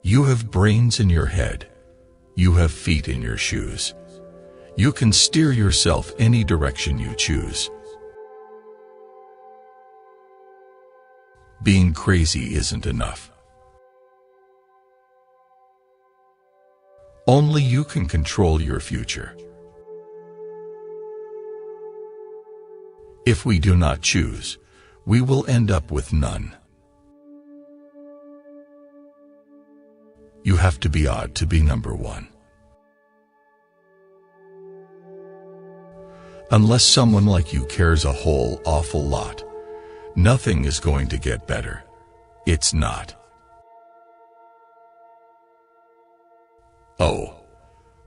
You have brains in your head. You have feet in your shoes. You can steer yourself any direction you choose. Being crazy isn't enough. Only you can control your future. If we do not choose, we will end up with none. You have to be odd to be number one. Unless someone like you cares a whole awful lot, nothing is going to get better. It's not. Oh,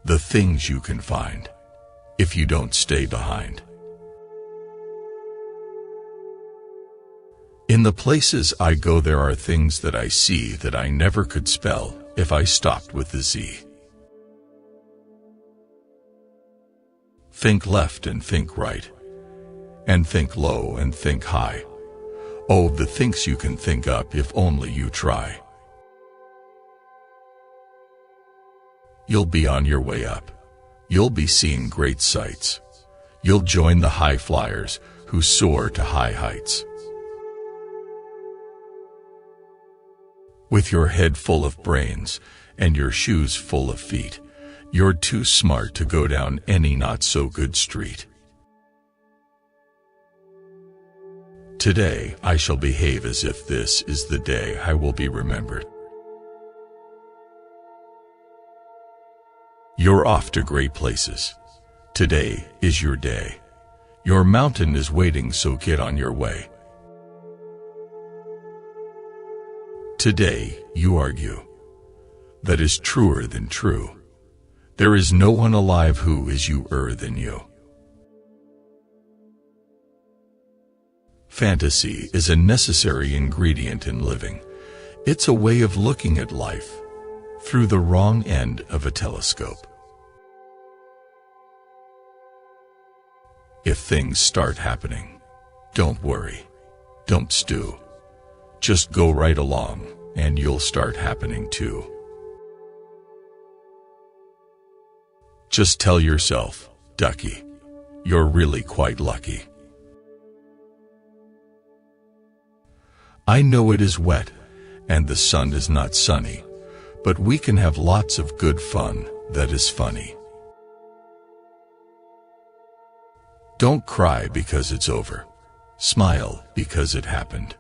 the things you can find if you don't stay behind. In the places I go, there are things that I see that I never could spell if I stopped with the Z. Think left and think right, and think low and think high. Oh, the things you can think up if only you try. You'll be on your way up. You'll be seeing great sights. You'll join the high flyers who soar to high heights. With your head full of brains and your shoes full of feet, you're too smart to go down any not-so-good street. Today I shall behave as if this is the day I will be remembered. You're off to great places. Today is your day. Your mountain is waiting, so get on your way. Today you argue. That is truer than true. There is no one alive who is you-er than you. Fantasy is a necessary ingredient in living. It's a way of looking at life through the wrong end of a telescope. If things start happening, don't worry, don't stew. Just go right along and you'll start happening too. Just tell yourself, ducky, you're really quite lucky. I know it is wet and the sun is not sunny, but we can have lots of good fun that is funny. Don't cry because it's over. Smile because it happened.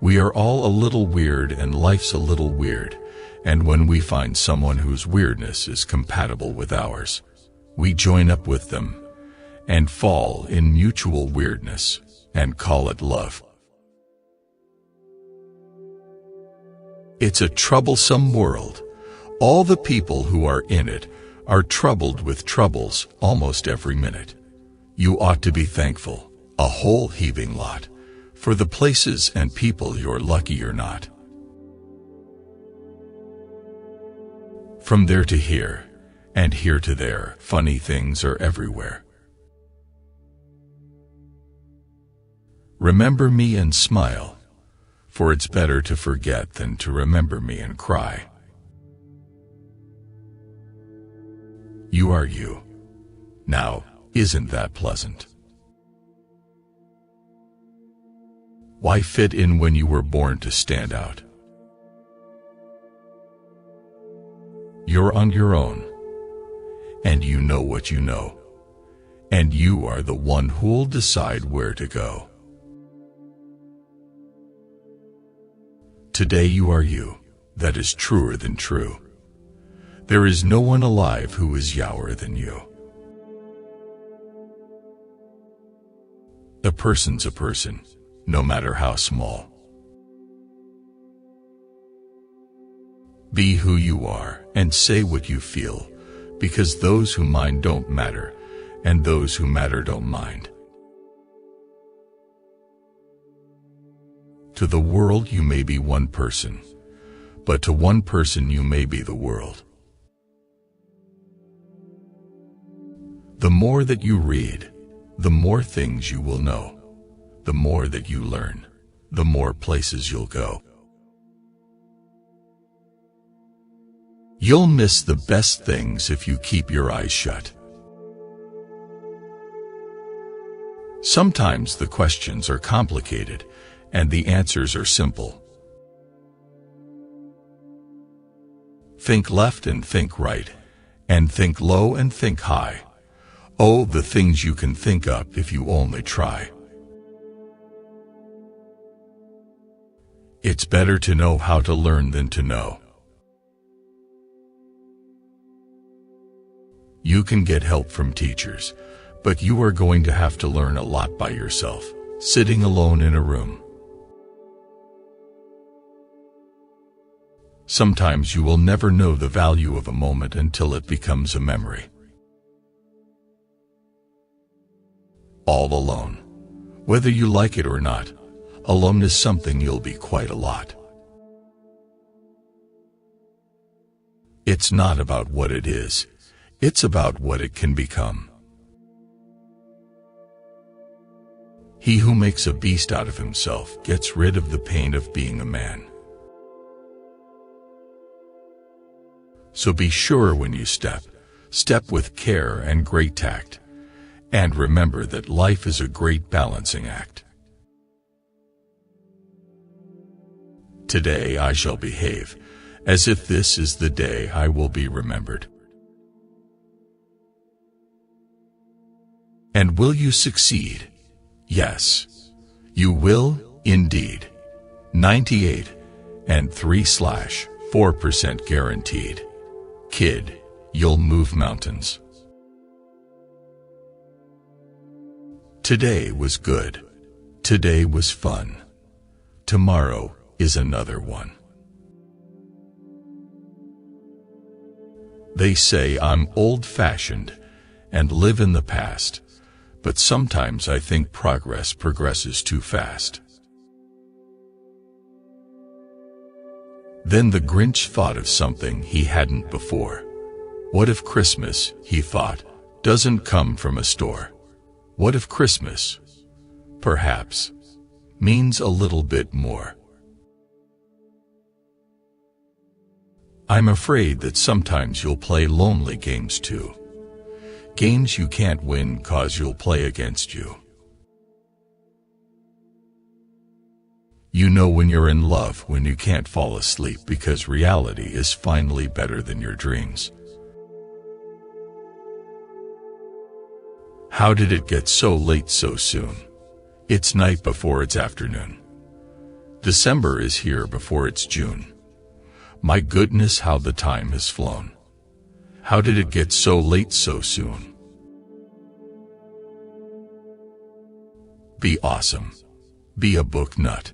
We are all a little weird and life's a little weird, and when we find someone whose weirdness is compatible with ours, we join up with them and fall in mutual weirdness and call it love. It's a troublesome world. All the people who are in it are troubled with troubles almost every minute. You ought to be thankful, a whole heaving lot, for the places and people you're lucky you're not. From there to here, and here to there, funny things are everywhere. Remember me and smile, for it's better to forget than to remember me and cry. You are you. Now, isn't that pleasant? Why fit in when you were born to stand out? You're on your own, and you know what you know, and you are the one who'll decide where to go. Today you are you, that is truer than true. There is no one alive who is yower than you. A person's a person, no matter how small. Be who you are and say what you feel, because those who mind don't matter, and those who matter don't mind. To the world you may be one person, but to one person you may be the world. The more that you read, the more things you will know. The more that you learn, the more places you'll go. You'll miss the best things if you keep your eyes shut. Sometimes the questions are complicated, and the answers are simple. Think left and think right, and think low and think high. Oh, the things you can think up if you only try. It's better to know how to learn than to know. You can get help from teachers, but you are going to have to learn a lot by yourself, sitting alone in a room. Sometimes you will never know the value of a moment until it becomes a memory. All alone. Whether you like it or not, alone is something you'll be quite a lot. It's not about what it is, it's about what it can become. He who makes a beast out of himself gets rid of the pain of being a man. So be sure when you step with care and great tact, and remember that life is a great balancing act. Today I shall behave as if this is the day I will be remembered. And will you succeed? Yes, you will indeed. 98 and 3/4% guaranteed. Kid, you'll move mountains. Today was good. Today was fun. Tomorrow is another one. They say I'm old-fashioned and live in the past, but sometimes I think progress progresses too fast. Then the Grinch thought of something he hadn't before. What if Christmas, he thought, doesn't come from a store? What if Christmas, perhaps, means a little bit more? I'm afraid that sometimes you'll play lonely games too. Games you can't win 'cause you'll play against you. You know when you're in love when you can't fall asleep because reality is finally better than your dreams. How did it get so late so soon? It's night before it's afternoon. December is here before it's June. My goodness, how the time has flown. How did it get so late so soon? Be awesome. Be a book nut.